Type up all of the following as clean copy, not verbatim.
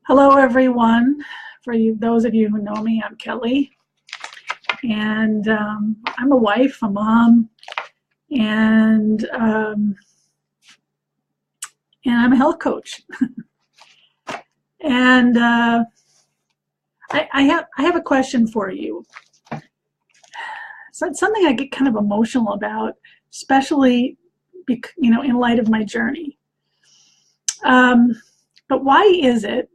Hello, everyone. For you, those of you who know me, I'm Kelly, and I'm a wife, a mom, and I'm a health coach. And I have a question for you. So it's something I get kind of emotional about, especially in light of my journey. But why is it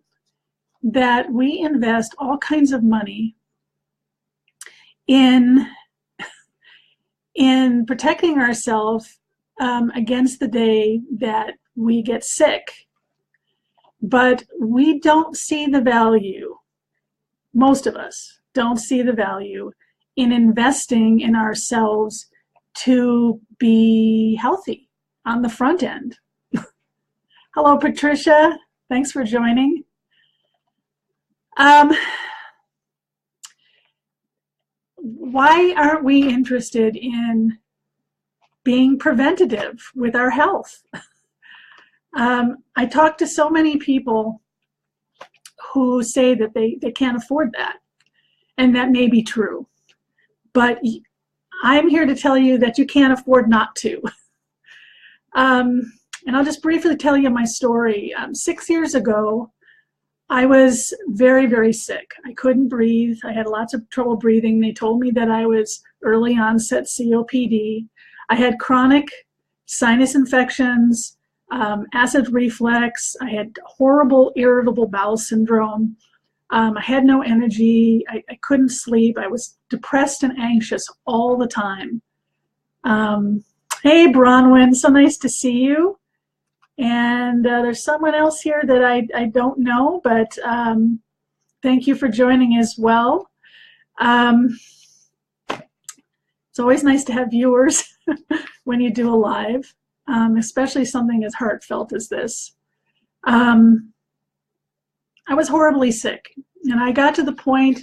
that we invest all kinds of money in protecting ourselves against the day that we get sick, but we don't see the value, most of us don't see the value in investing in ourselves to be healthy on the front end. Hello, Patricia. Thanks for joining. Why aren't we interested in being preventative with our health? I talk to so many people who say that they can't afford that, and that may be true. But I'm here to tell you that you can't afford not to. And I'll just briefly tell you my story. 6 years ago, I was very, very sick. I couldn't breathe. I had lots of trouble breathing. They told me that I was early onset COPD. I had chronic sinus infections, acid reflux. I had horrible irritable bowel syndrome. I had no energy. I couldn't sleep. I was depressed and anxious all the time. Hey, Bronwyn, so nice to see you. And there's someone else here that I don't know, but thank you for joining as well. It's always nice to have viewers when you do a live, especially something as heartfelt as this. I was horribly sick, and I got to the point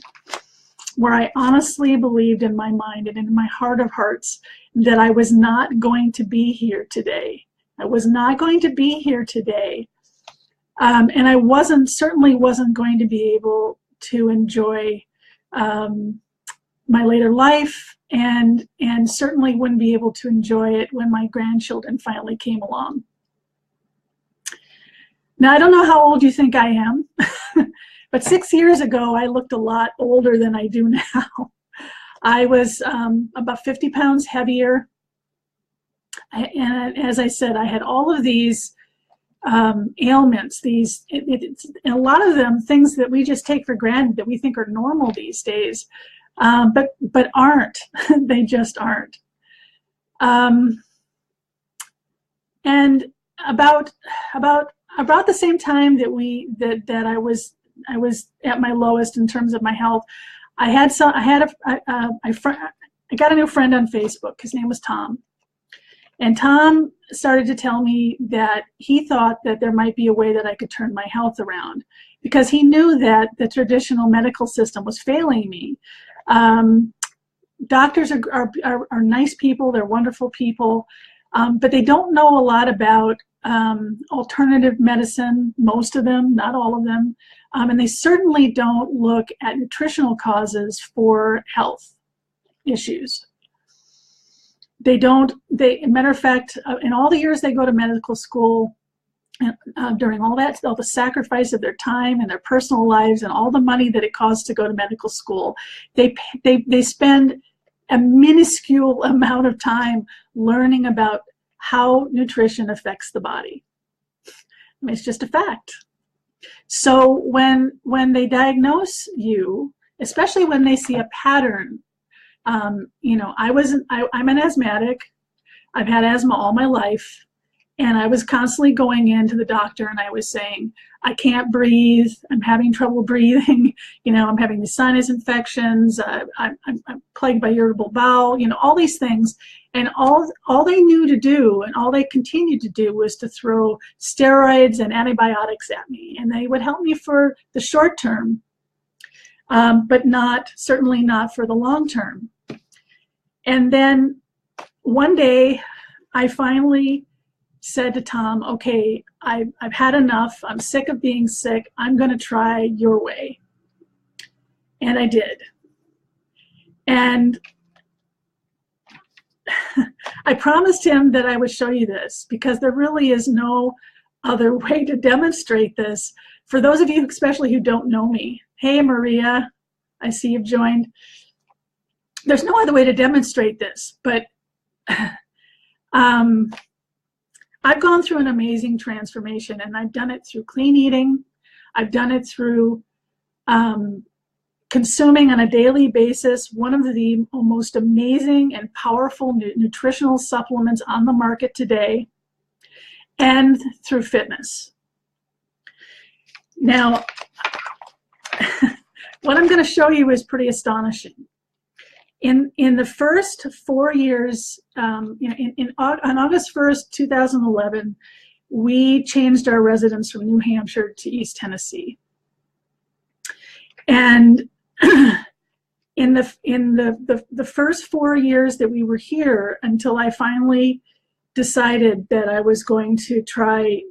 where I honestly believed in my mind and in my heart of hearts that I was not going to be here today. I was not going to be here today, and I certainly wasn't going to be able to enjoy my later life, and certainly wouldn't be able to enjoy it when my grandchildren finally came along. Now, I don't know how old you think I am, but 6 years ago, I looked a lot older than I do now. I was about 50 pounds heavier. And as I said, I had all of these ailments, and a lot of them things that we just take for granted that we think are normal these days, but aren't. They just aren't. And about the same time that I was at my lowest in terms of my health, I got a new friend on Facebook. His name was Tom. And Tom started to tell me that he thought that there might be a way that I could turn my health around, because he knew that the traditional medical system was failing me. Doctors are nice people, they're wonderful people, but they don't know a lot about alternative medicine, most of them, not all of them, and they certainly don't look at nutritional causes for health issues. Matter of fact, in all the years they go to medical school, during all the sacrifice of their time and their personal lives and all the money that it costs to go to medical school, they spend a minuscule amount of time learning about how nutrition affects the body. I mean, it's just a fact. So when they diagnose you, especially when they see a pattern, I'm an asthmatic. I've had asthma all my life, and I was constantly going into the doctor and I was saying, I can't breathe, I'm having trouble breathing, I'm having these sinus infections, I'm plagued by irritable bowel, all these things. And all they knew to do, and all they continued to do, was to throw steroids and antibiotics at me. And they would help me for the short term, but certainly not for the long term. And then one day I finally said to Tom, okay, I've had enough. I'm sick of being sick. I'm going to try your way. And I did. And I promised him that I would show you this, because there really is no other way to demonstrate this. For those of you especially who don't know me, hey Maria, I see you've joined. There's no other way to demonstrate this, but I've gone through an amazing transformation, and I've done it through clean eating. I've done it through consuming on a daily basis one of the most amazing and powerful nutritional supplements on the market today, and through fitness. Now, what I'm going to show you is pretty astonishing. In the first 4 years, on August 1st, 2011, we changed our residence from New Hampshire to East Tennessee. And in the first 4 years that we were here, until I finally decided that I was going to try,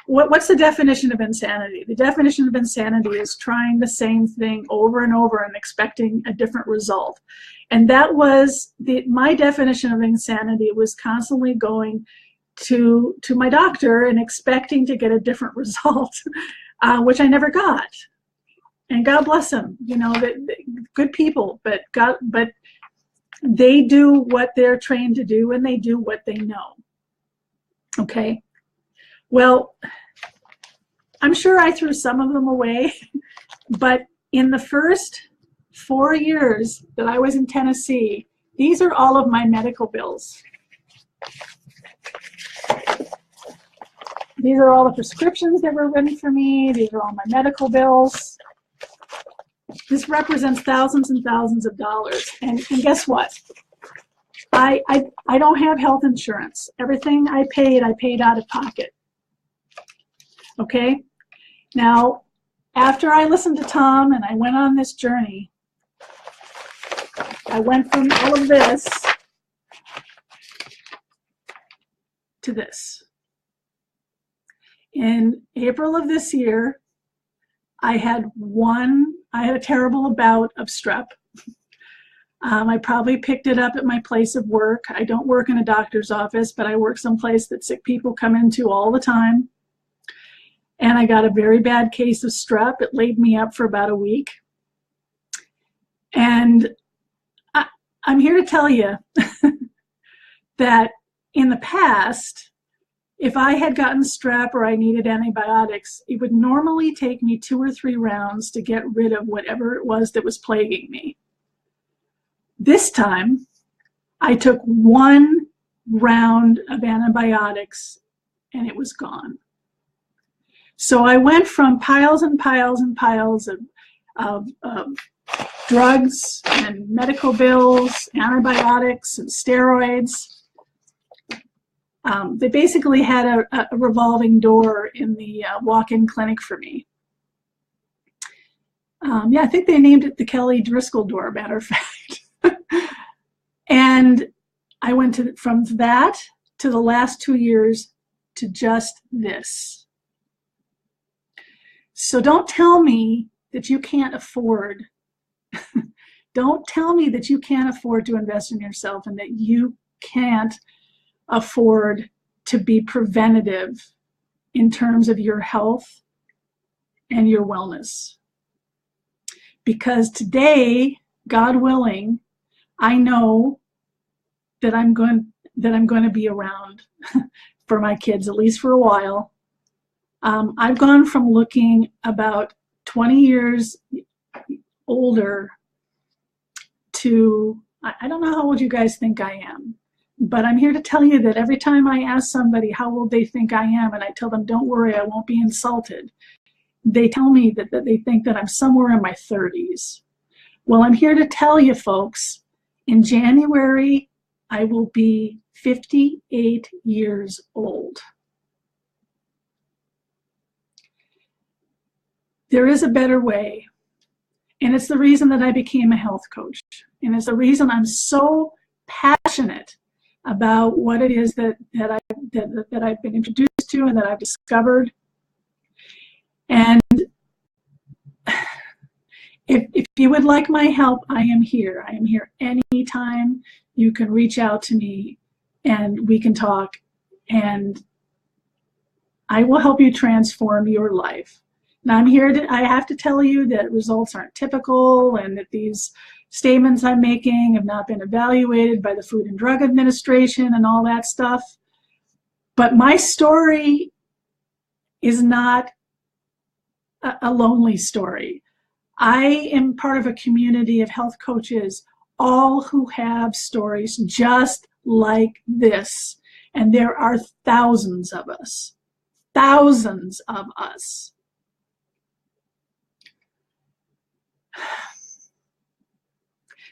what's the definition of insanity? The definition of insanity is trying the same thing over and over and expecting a different result. And that was my definition of insanity, was constantly going to my doctor and expecting to get a different result, which I never got. And God bless them, good people, but they do what they're trained to do, and they do what they know. Okay. Well, I'm sure I threw some of them away, but in the first 4 years that I was in Tennessee, these are all of my medical bills. These are all the prescriptions that were written for me. These are all my medical bills. This represents thousands and thousands of dollars. And guess what? I don't have health insurance. Everything I paid out of pocket. Okay? Now, after I listened to Tom and I went on this journey, I went from all of this to this. In April of this year, I had a terrible bout of strep. I probably picked it up at my place of work. I don't work in a doctor's office, but I work someplace that sick people come into all the time. And I got a very bad case of strep. It laid me up for about a week. And I'm here to tell you that in the past, if I had gotten strep or I needed antibiotics, it would normally take me 2 or 3 rounds to get rid of whatever it was that was plaguing me. This time, I took 1 round of antibiotics and it was gone. So I went from piles and piles and piles of drugs and medical bills, antibiotics and steroids. They basically had a revolving door in the walk-in clinic for me. Yeah, I think they named it the Kelly Driscoll door, matter of fact. And I went from that to the last 2 years to just this. So don't tell me that you can't afford, don't tell me that you can't afford to invest in yourself and that you can't afford to be preventative in terms of your health and your wellness. Because today, God willing, I know that I'm going to be around for my kids, at least for a while. I've gone from looking about 20 years older to, I don't know how old you guys think I am, but I'm here to tell you that every time I ask somebody how old they think I am, and I tell them, don't worry, I won't be insulted, they tell me that they think that I'm somewhere in my 30s. Well, I'm here to tell you folks, in January, I will be 58 years old. There is a better way, and it's the reason that I became a health coach, and it's the reason I'm so passionate about what it is that I've been introduced to and that I've discovered. And if you would like my help, I am here. I am here anytime. You can reach out to me and we can talk, and I will help you transform your life. Now I'm here I have to tell you that results aren't typical and that these statements I'm making have not been evaluated by the Food and Drug Administration and all that stuff. But my story is not a lonely story. I am part of a community of health coaches, all who have stories just like this. And there are thousands of us. Thousands of us.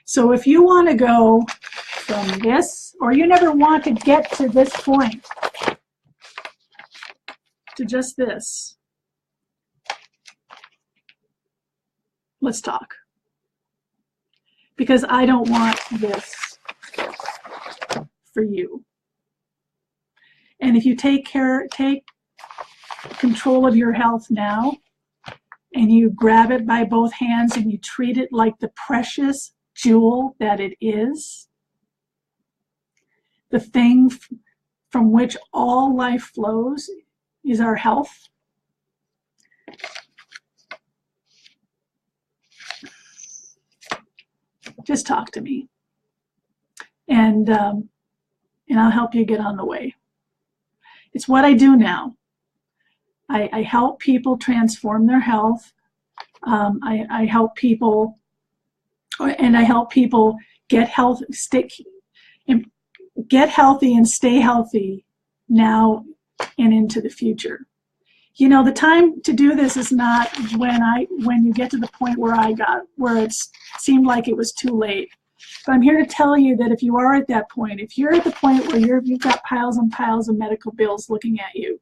So if you want to go from this, or you never want to get to this point, to just this, let's talk. Because I don't want this for you. And if you take control of your health now, and you grab it by both hands and you treat it like the precious jewel that it is, the thing from which all life flows is our health. Just talk to me, and I'll help you get on the way. It's what I do now. I help people transform their health. I help people, and I help people get healthy and stay healthy now and into the future. You know, the time to do this is not when you get to the point where it seemed like it was too late. But I'm here to tell you that if you are at that point, if you're at the point where you've got piles and piles of medical bills looking at you,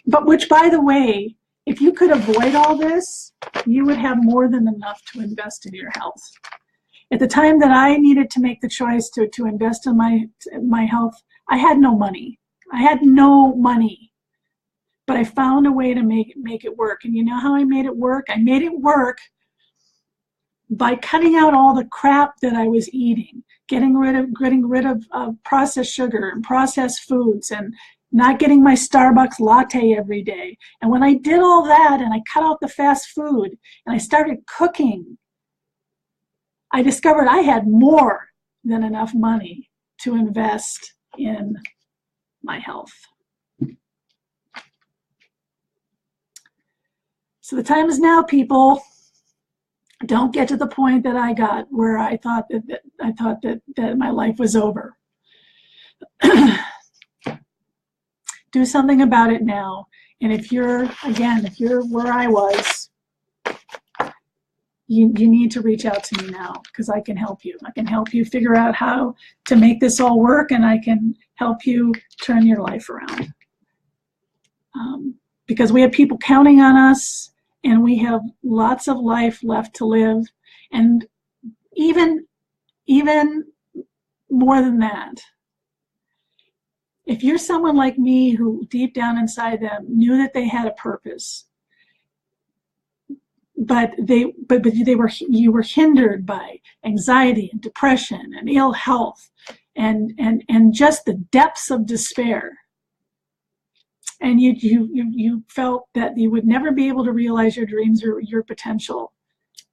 but which, by the way, if you could avoid all this, you would have more than enough to invest in your health. At the time that I needed to make the choice to invest in my health, I had no money. I had no money. But I found a way to make it work. And you know how I made it work? I made it work by cutting out all the crap that I was eating, getting rid of processed sugar and processed foods, and not getting my Starbucks latte every day. And when I did all that and I cut out the fast food and I started cooking, I discovered I had more than enough money to invest in my health. So the time is now, people. Don't get to the point that I got where I thought that my life was over. Do something about it now. And if you're where I was, you need to reach out to me now, because I can help you. I can help you figure out how to make this all work, and I can help you turn your life around. Because we have people counting on us, and we have lots of life left to live. And even more than that, if you're someone like me who deep down inside them knew that they had a purpose, but you were hindered by anxiety and depression and ill health and just the depths of despair, and you felt that you would never be able to realize your dreams or your potential,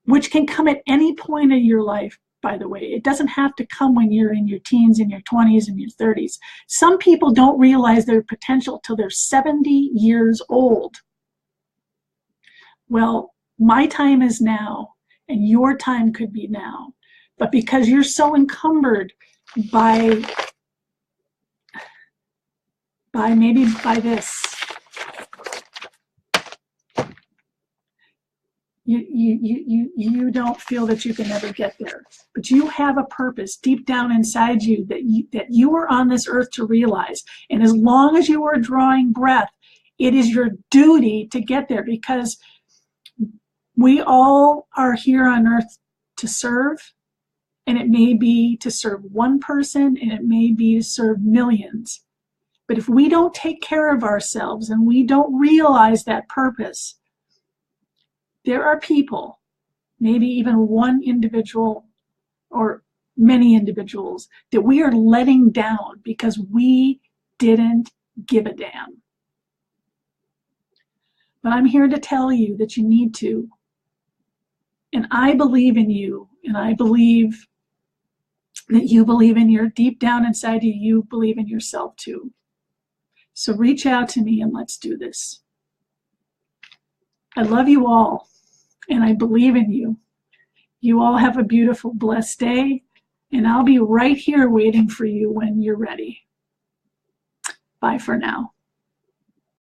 which can come at any point in your life, by the way. It doesn't have to come when you're in your teens, in your 20s, and your 30s. Some people don't realize their potential till they're 70 years old. Well, my time is now, and your time could be now. But because you're so encumbered by this, you don't feel that you can ever get there. But you have a purpose deep down inside you that you are on this earth to realize. And as long as you are drawing breath, it is your duty to get there, because we all are here on earth to serve And it may be to serve one person, and it may be to serve millions. But if we don't take care of ourselves and we don't realize that purpose, there are people, maybe even one individual or many individuals, that we are letting down because we didn't give a damn. But I'm here to tell you that you need to. And I believe in you, and I believe that you believe in your, deep down inside you believe in yourself too. So reach out to me and let's do this. I love you all, and I believe in you. You all have a beautiful, blessed day, and I'll be right here waiting for you when you're ready. Bye for now.